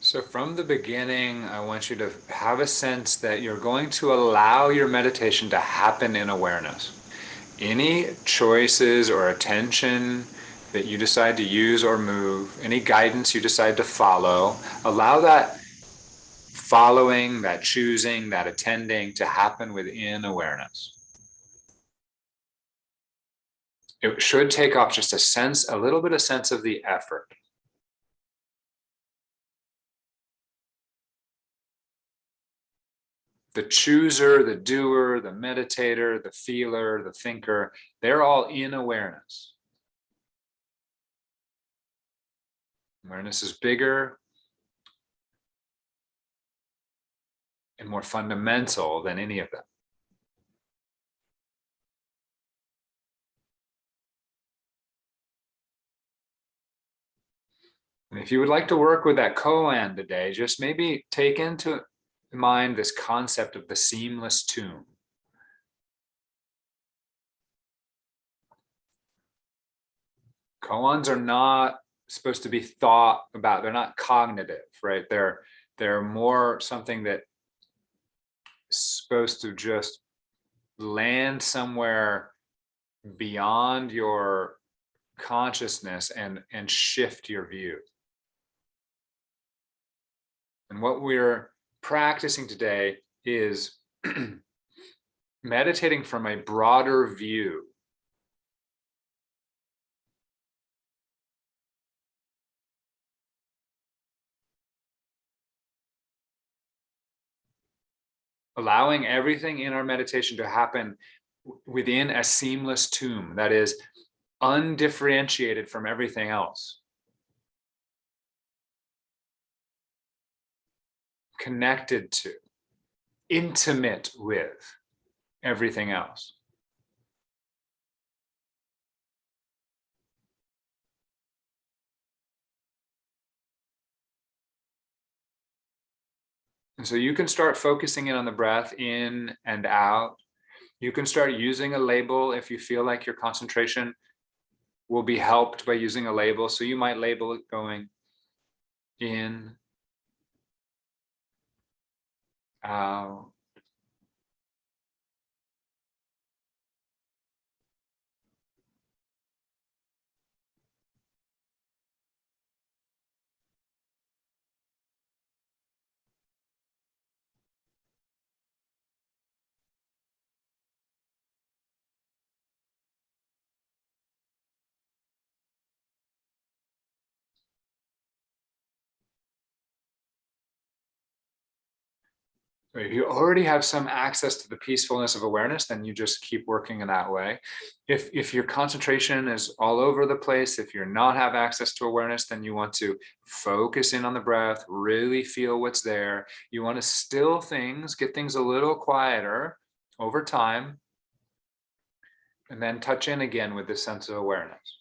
So from the beginning, I want you to have a sense that you're going to allow your meditation to happen in awareness. Any choices or attention that you decide to use or move, any guidance you decide to follow, allow that following, that choosing, that attending to happen within awareness. It should take off just a little bit of sense of the effort. The chooser, the doer, the meditator, the feeler, the thinker, they're all in awareness. Awareness is bigger and more fundamental than any of them. And if you would like to work with that koan today, just maybe take into mind this concept of the seamless tomb. Koans are not supposed to be thought about. They're not cognitive, right? They're more something that's supposed to just land somewhere beyond your consciousness and shift your view. And what we're practicing today is meditating from a broader view. Allowing everything in our meditation to happen within a seamless tomb, that is undifferentiated from everything else. Connected to, intimate with everything else. And so you can start focusing in on the breath in and out. You can start using a label if you feel like your concentration will be helped by using a label. So you might label it going in, out. If you already have some access to the peacefulness of awareness, then you just keep working in that way. If your concentration is all over the place, if you're not have access to awareness, then you want to focus in on the breath, really feel what's there. You want to still things, get things a little quieter over time, and then touch in again with this sense of awareness.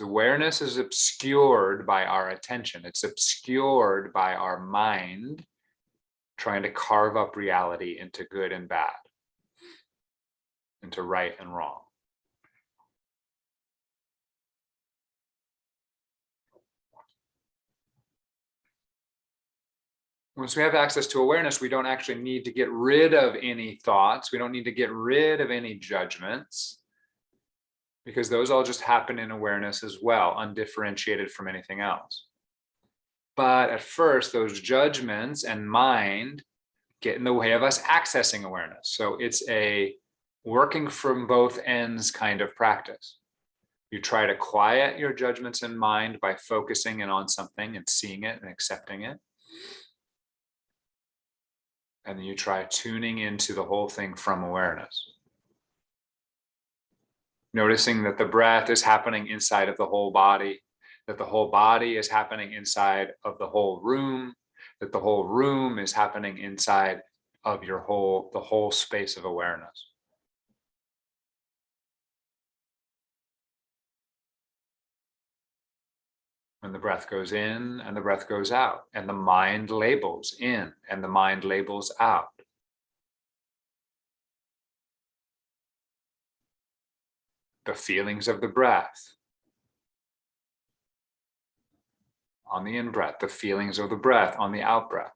Awareness is obscured by our attention. It's obscured by our mind trying to carve up reality into good and bad, into right and wrong. Once we have access to awareness, we don't actually need to get rid of any thoughts. We don't need to get rid of any judgments, because those all just happen in awareness as well, undifferentiated from anything else. But at first, those judgments and mind get in the way of us accessing awareness. So it's a working from both ends kind of practice. You try to quiet your judgments in mind by focusing in on something and seeing it and accepting it. And then you try tuning into the whole thing from awareness. Noticing that the breath is happening inside of the whole body, that the whole body is happening inside of the whole room, that the whole room is happening inside of the whole space of awareness. When the breath goes in and the breath goes out, and the mind labels in and the mind labels out. The feelings of the breath, on the in-breath, the feelings of the breath on the out-breath.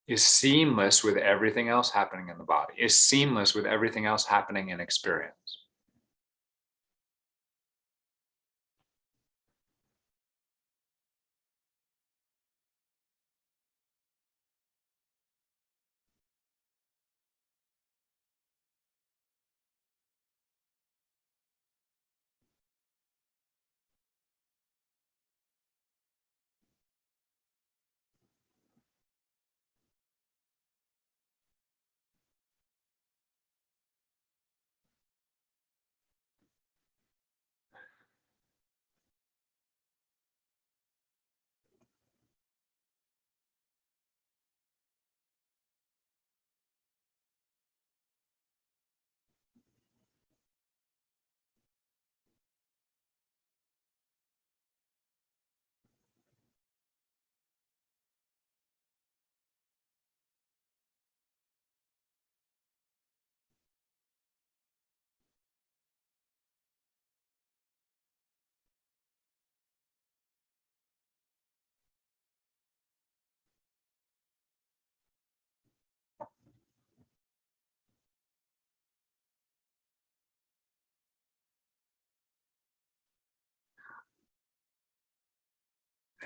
Is seamless with everything else happening in the body, is seamless with everything else happening in experience.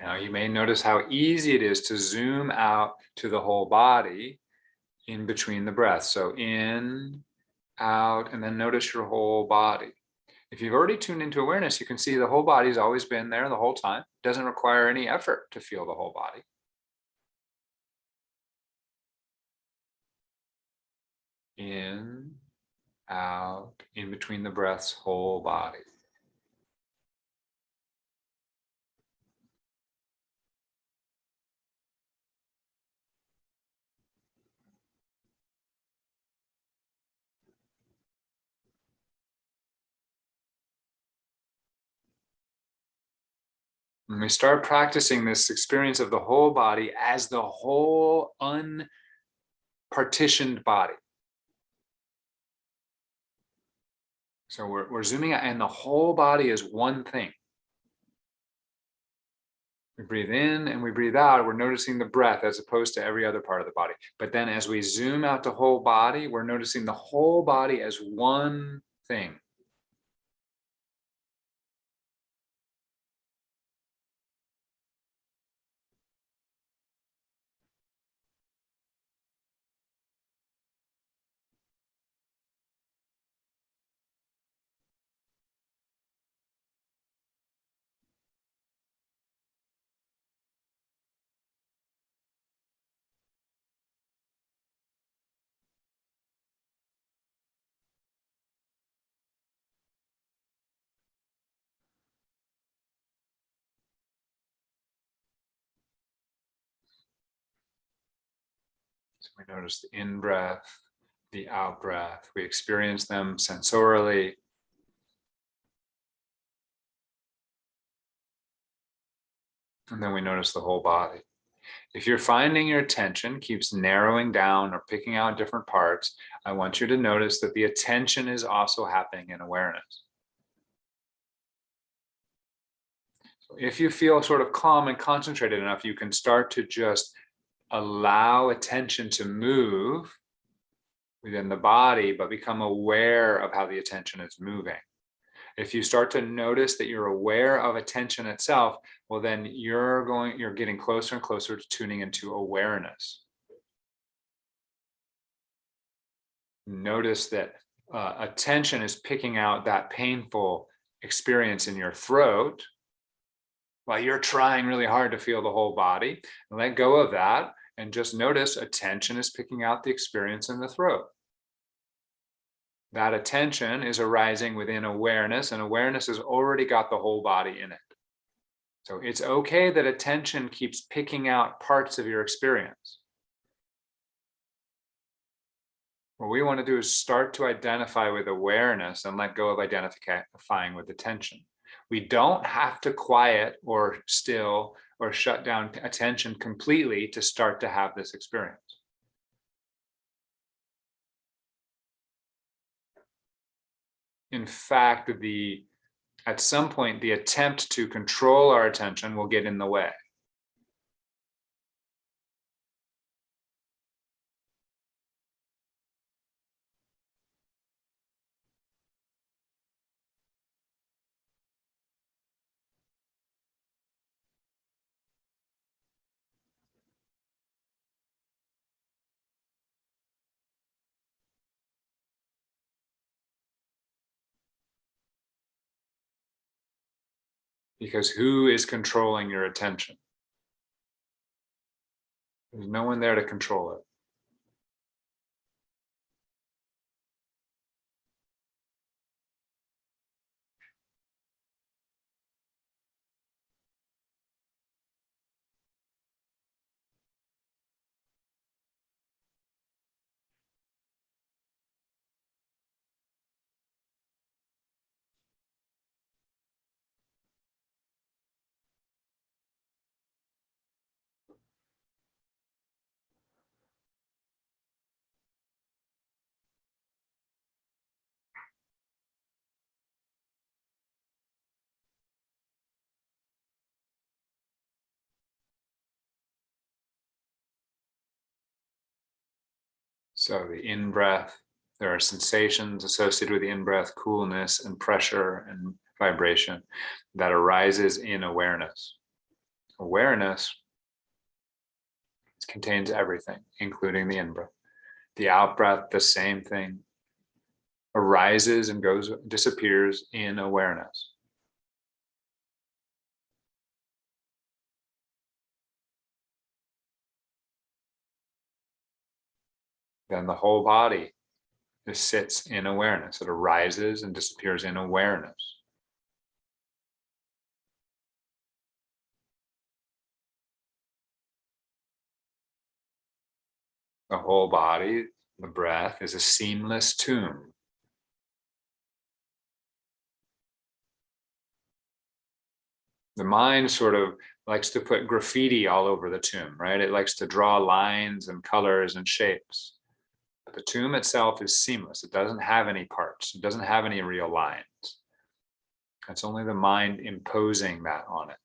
Now you may notice how easy it is to zoom out to the whole body in between the breaths. So in, out, and then notice your whole body. If you've already tuned into awareness, you can see the whole body's always been there the whole time. It doesn't require any effort to feel the whole body. In, out, in between the breaths, whole body. When we start practicing this experience of the whole body as the whole unpartitioned body. So we're zooming out and the whole body is one thing. We breathe in and we breathe out. We're noticing the breath as opposed to every other part of the body. But then as we zoom out the whole body, we're noticing the whole body as one thing. So we notice the in-breath, the out-breath. We experience them sensorially. And then we notice the whole body. If you're finding your attention keeps narrowing down or picking out different parts, I want you to notice that the attention is also happening in awareness. So if you feel sort of calm and concentrated enough, you can start to just allow attention to move within the body, but become aware of how the attention is moving. If you start to notice that you're aware of attention itself, well, then you're getting closer and closer to tuning into awareness. Notice that attention is picking out that painful experience in your throat while you're trying really hard to feel the whole body. Let go of that and just notice attention is picking out the experience in the throat. That attention is arising within awareness, and awareness has already got the whole body in it. So it's okay that attention keeps picking out parts of your experience. What we want to do is start to identify with awareness and let go of identifying with attention. We don't have to quiet or still or shut down attention completely to start to have this experience. in fact, at some point, the attempt to control our attention will get in the way. Because who is controlling your attention? There's no one there to control it. So the in-breath, there are sensations associated with the in-breath, coolness and pressure and vibration that arises in awareness. Awareness contains everything, including the in-breath. The out-breath, the same thing, arises and disappears in awareness. Then the whole body just sits in awareness. It arises and disappears in awareness. The whole body, the breath, is a seamless tomb. The mind sort of likes to put graffiti all over the tomb, right? It likes to draw lines and colors and shapes. But the tomb itself is seamless. It doesn't have any parts. It doesn't have any real lines. It's only the mind imposing that on it.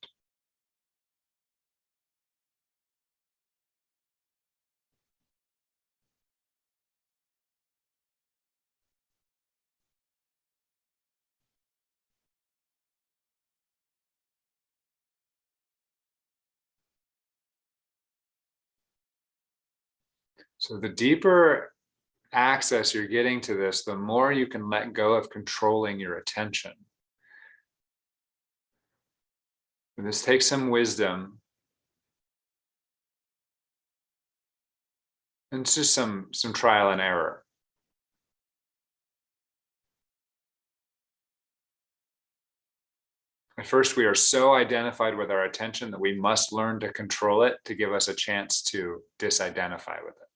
So the deeper access you're getting to this, the more you can let go of controlling your attention. And this takes some wisdom. And it's just some trial and error. At first, we are so identified with our attention that we must learn to control it to give us a chance to disidentify with it.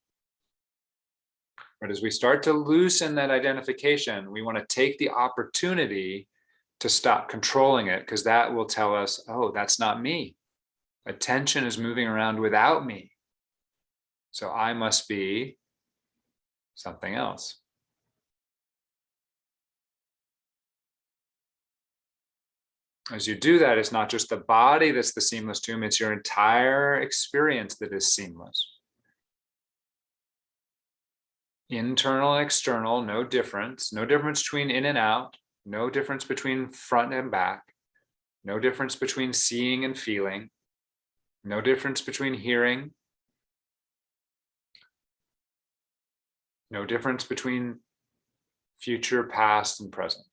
But as we start to loosen that identification, we want to take the opportunity to stop controlling it, because that will tell us, oh, that's not me. Attention is moving around without me. So I must be something else. As you do that, it's not just the body that's the seamless tomb, it's your entire experience that is seamless. Internal and external, no difference between in and out, no difference between front and back, no difference between seeing and feeling, no difference between hearing, no difference between future, past, and present.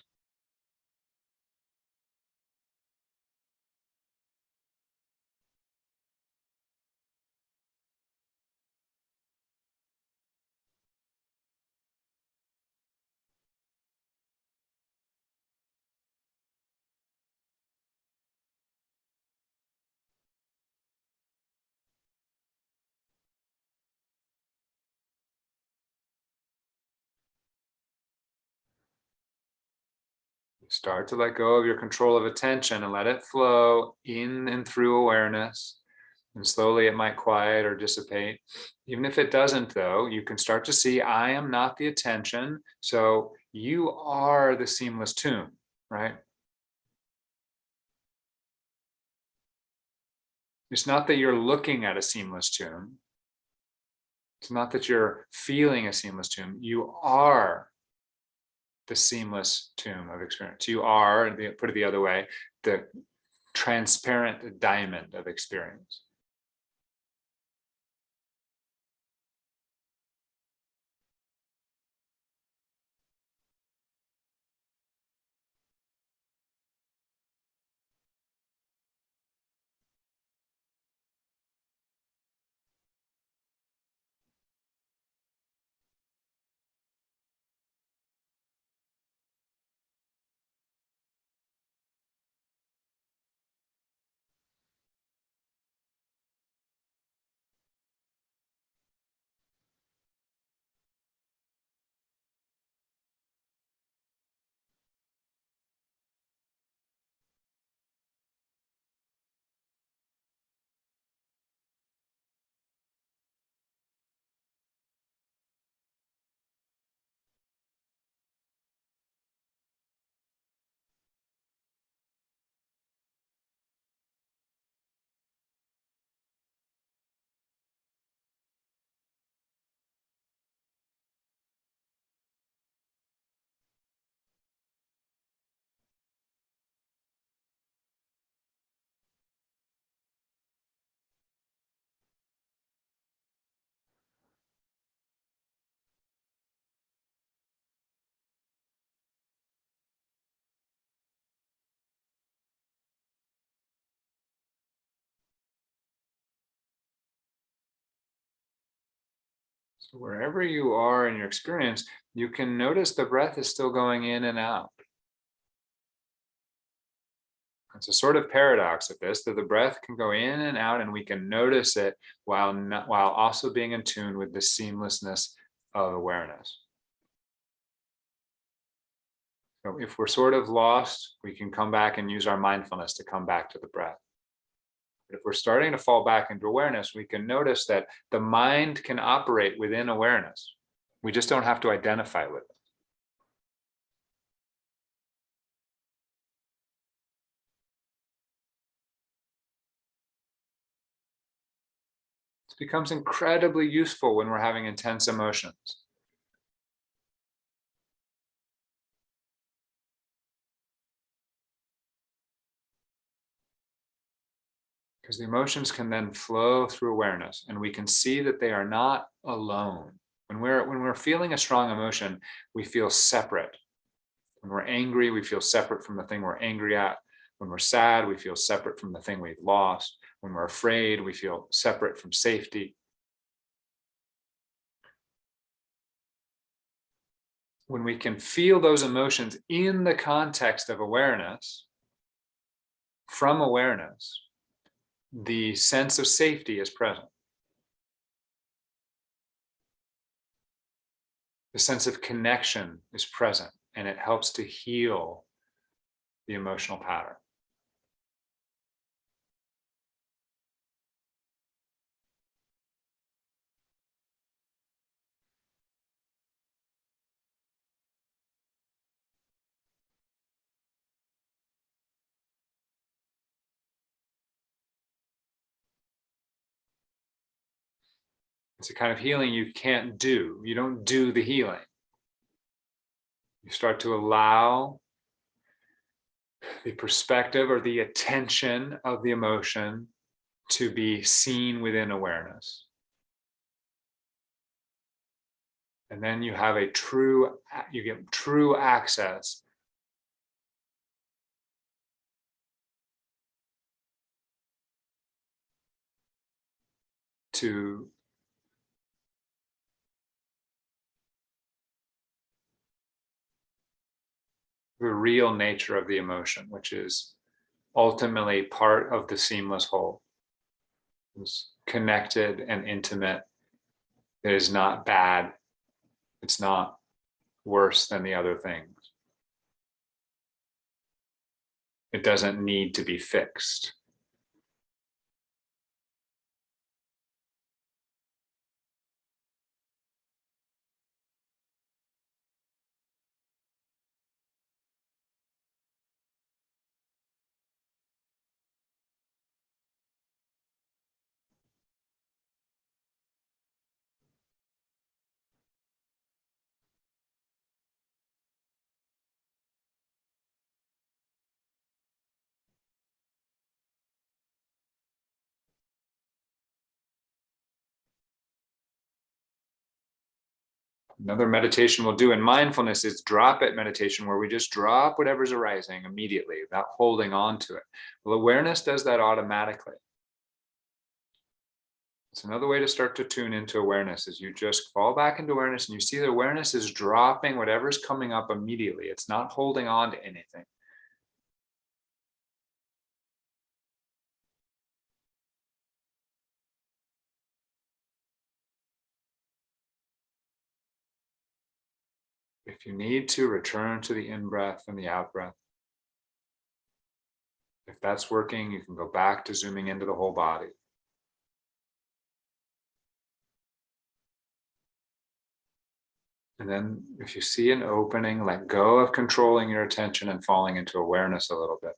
Start to let go of your control of attention and let it flow in and through awareness. And slowly it might quiet or dissipate. Even if it doesn't, though, you can start to see, I am not the attention. So you are the seamless tomb, right? It's not that you're looking at a seamless tomb. It's not that you're feeling a seamless tomb. You are the seamless tomb of experience. You are, put it the other way, the transparent diamond of experience. So wherever you are in your experience, you can notice the breath is still going in and out. It's a sort of paradox of this, that the breath can go in and out and we can notice it while also being in tune with the seamlessness of awareness. So if we're sort of lost, we can come back and use our mindfulness to come back to the breath. But if we're starting to fall back into awareness, we can notice that the mind can operate within awareness. We just don't have to identify with it. It becomes incredibly useful when we're having intense emotions. Because the emotions can then flow through awareness and we can see that they are not alone. When we're feeling a strong emotion, we feel separate. When we're angry, we feel separate from the thing we're angry at. When we're sad, we feel separate from the thing we've lost. When we're afraid, we feel separate from safety. When we can feel those emotions in the context of awareness, from awareness, the sense of safety is present. The sense of connection is present, and it helps to heal the emotional pattern. It's a kind of healing you can't do. You don't do the healing. You start to allow the perspective or the attention of the emotion to be seen within awareness. And then you have you get true access to the real nature of the emotion, which is ultimately part of the seamless whole. It's connected and intimate. It is not bad. It's not worse than the other things. It doesn't need to be fixed. Another meditation we'll do in mindfulness is drop it meditation, where we just drop whatever's arising immediately without holding on to it. Well, awareness does that automatically. It's another way to start to tune into awareness, is you just fall back into awareness and you see the awareness is dropping whatever's coming up immediately. It's not holding on to anything. If you need to, return to the in-breath and the out-breath. If that's working, you can go back to zooming into the whole body. And then if you see an opening, let go of controlling your attention and falling into awareness a little bit.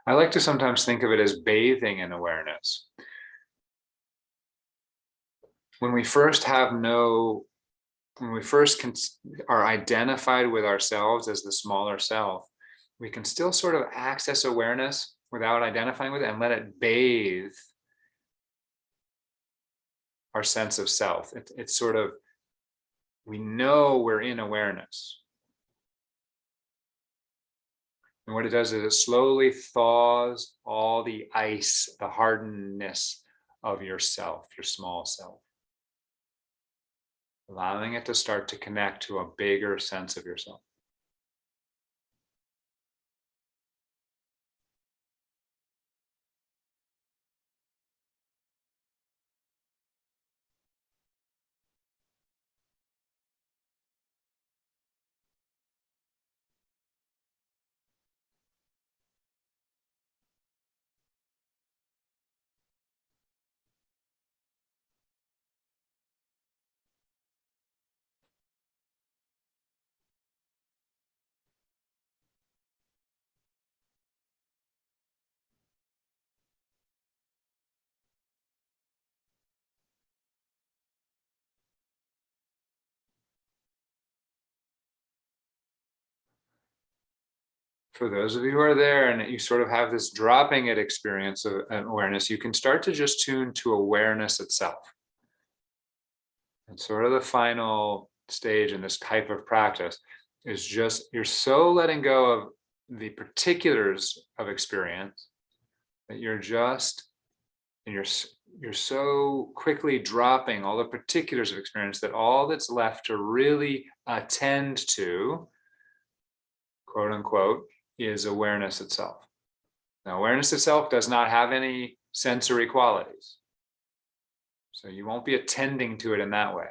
I like to sometimes think of it as bathing in awareness. When we first are identified with ourselves as the smaller self, we can still sort of access awareness without identifying with it and let it bathe our sense of self. It's sort of, we know we're in awareness. And what it does is it slowly thaws all the ice, the hardness of yourself, your small self, allowing it to start to connect to a bigger sense of yourself. For those of you who are there and you sort of have this dropping it experience of awareness, you can start to just tune to awareness itself. And sort of the final stage in this type of practice is just, you're so letting go of the particulars of experience that you're just, and you're so quickly dropping all the particulars of experience that all that's left to really attend to, quote unquote, is awareness itself. Now, awareness itself does not have any sensory qualities, so you won't be attending to it in that way. In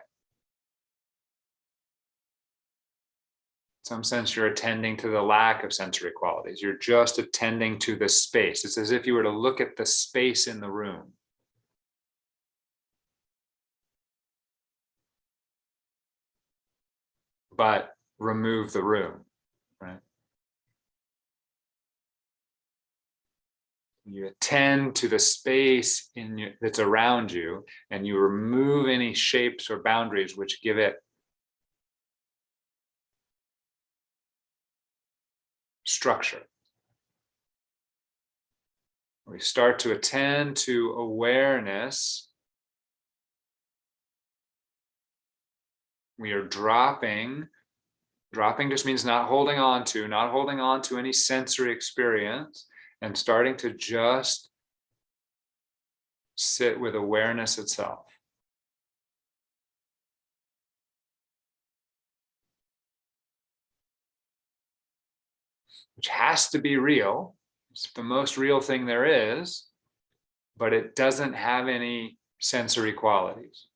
some sense, you're attending to the lack of sensory qualities. You're just attending to the space. It's as if you were to look at the space in the room. But remove the room, right? You attend to the space that's around you, and you remove any shapes or boundaries which give it structure. We start to attend to awareness. We are dropping. Dropping just means not holding on to any sensory experience, and starting to just sit with awareness itself. Which has to be real. It's the most real thing there is, but it doesn't have any sensory qualities.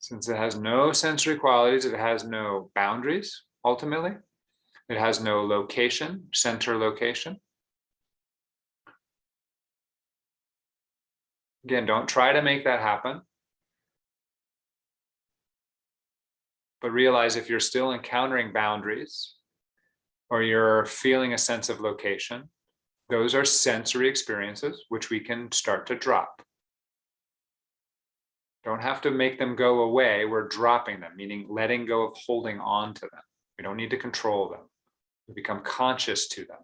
Since it has no sensory qualities, it has no boundaries, ultimately. It has no location, center location. Again, don't try to make that happen. But realize if you're still encountering boundaries or you're feeling a sense of location, those are sensory experiences which we can start to drop. Don't have to make them go away. We're dropping them, meaning letting go of holding on to them. We don't need to control them. We become conscious to them.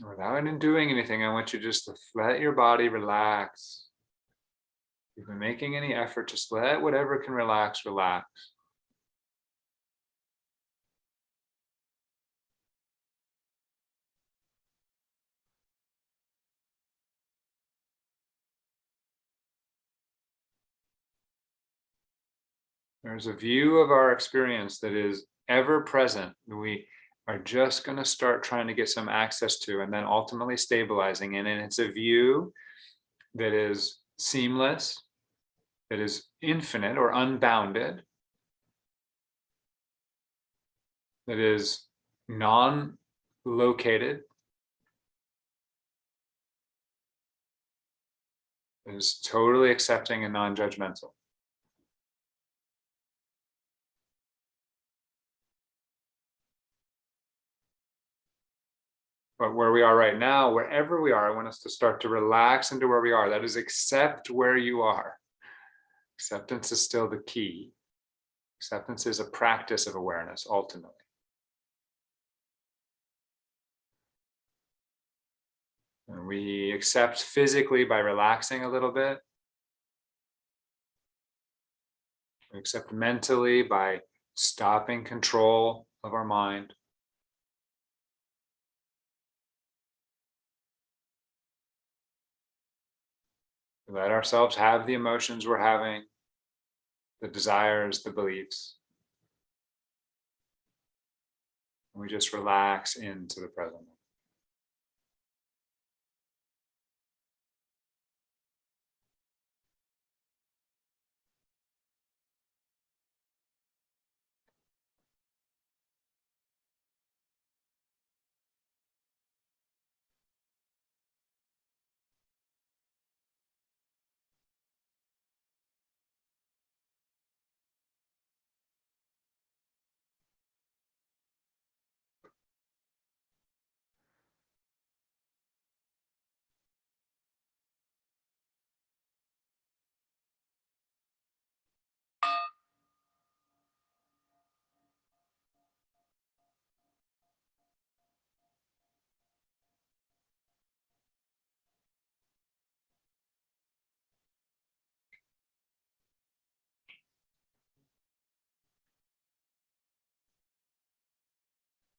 Without doing anything, I want you just to let your body relax. If you've been making any effort, just let whatever can relax, relax. There's a view of our experience that is ever present. We are just going to start trying to get some access to, and then ultimately stabilizing in. And it's a view that is seamless, that is infinite or unbounded, that is non-located, that is totally accepting and non-judgmental. But where we are right now, wherever we are, I want us to start to relax into where we are. That is, accept where you are. Acceptance is still the key. Acceptance is a practice of awareness, ultimately. And we accept physically by relaxing a little bit. We accept mentally by stopping control of our mind. We let ourselves have the emotions we're having, the desires, the beliefs. And we just relax into the present.